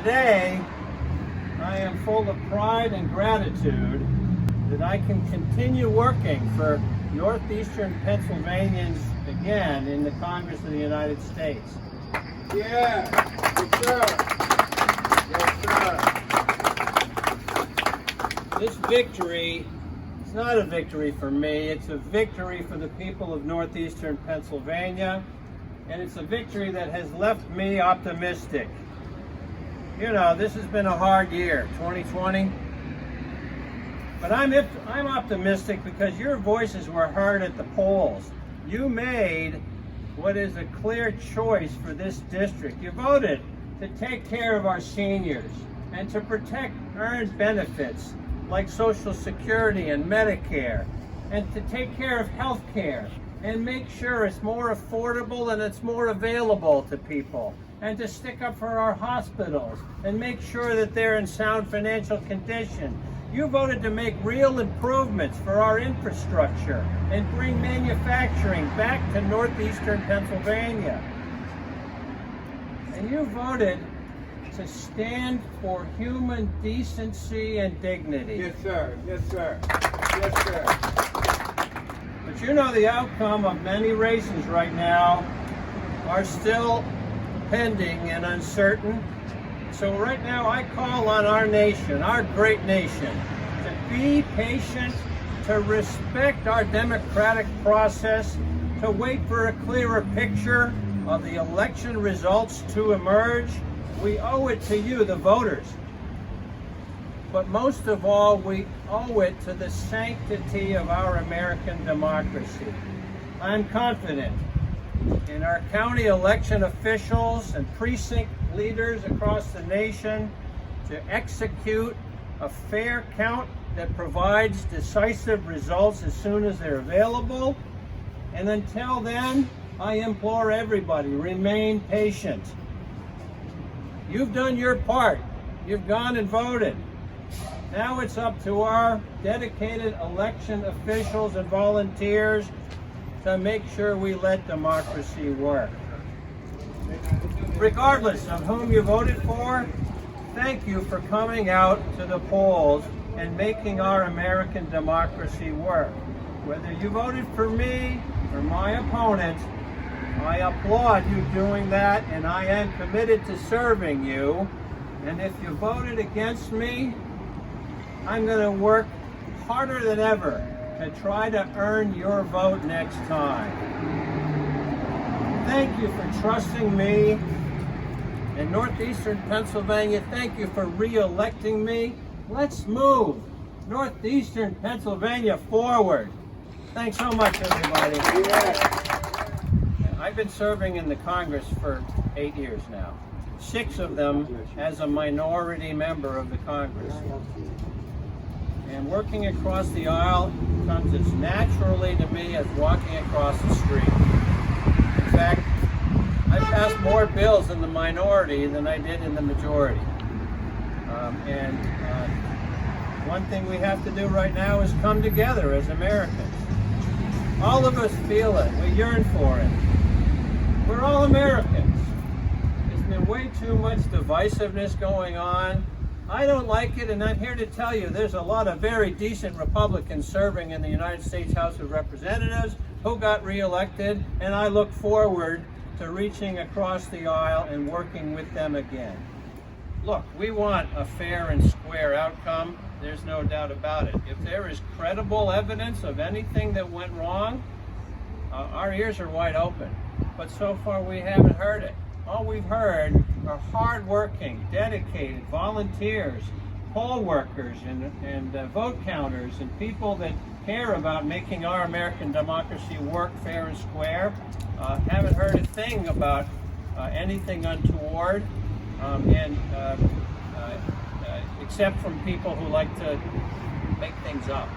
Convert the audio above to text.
Today, I am full of pride and gratitude that I can continue working for northeastern Pennsylvanians again in the Congress of the United States. Yeah, yes, sir. Yes, sir. This victory is not a victory for me, it's a victory for the people of northeastern Pennsylvania, and it's a victory that has left me optimistic. You know, this has been a hard year, 2020, but I'm optimistic because your voices were heard at the polls. You made what is a clear choice for this district. You voted to take care of our seniors and to protect earned benefits like Social Security and Medicare, and to take care of health care and make sure it's more affordable and it's more available to people, and to stick up for our hospitals and make sure that they're in sound financial condition. You voted to make real improvements for our infrastructure and bring manufacturing back to northeastern Pennsylvania. And you voted to stand for human decency and dignity. Yes, sir. Yes, sir. Yes, sir. But you know the outcome of many races right now are still pending and uncertain. So right now I call on our nation, our great nation, to be patient, to respect our democratic process, to wait for a clearer picture of the election results to emerge. We owe it to you, the voters. But most of all, we owe it to the sanctity of our American democracy. I'm confident in our county election officials and precinct leaders across the nation to execute a fair count that provides decisive results as soon as they're available. And until then, I implore everybody, remain patient. You've done your part. You've gone and voted. Now it's up to our dedicated election officials and volunteers to make sure we let democracy work. Regardless of whom you voted for, thank you for coming out to the polls and making our American democracy work. Whether you voted for me or my opponent, I applaud you doing that, and I am committed to serving you. And if you voted against me, I'm going to work harder than ever to try to earn your vote next time. Thank you for trusting me. In northeastern Pennsylvania, thank you for re-electing me. Let's move northeastern Pennsylvania forward. Thanks so much, everybody. I've been serving in the Congress for 8 years now. 6 of them as a minority member of the Congress. And working across the aisle comes as naturally to me as walking across the street. In fact, I passed more bills in the minority than I did in the majority. One thing we have to do right now is come together as Americans. All of us feel it. We yearn for it. We're all Americans. There's been way too much divisiveness going on. I don't like it, and I'm here to tell you there's a lot of very decent Republicans serving in the United States House of Representatives who got reelected, and I look forward to reaching across the aisle and working with them again. Look, we want a fair and square outcome. There's no doubt about it. If there is credible evidence of anything that went wrong, our ears are wide open. But so far we haven't heard it. All we've heard are hard-working, dedicated volunteers, poll workers, and vote counters, and people that care about making our American democracy work fair and square. Haven't heard a thing about anything untoward, except from people who like to make things up.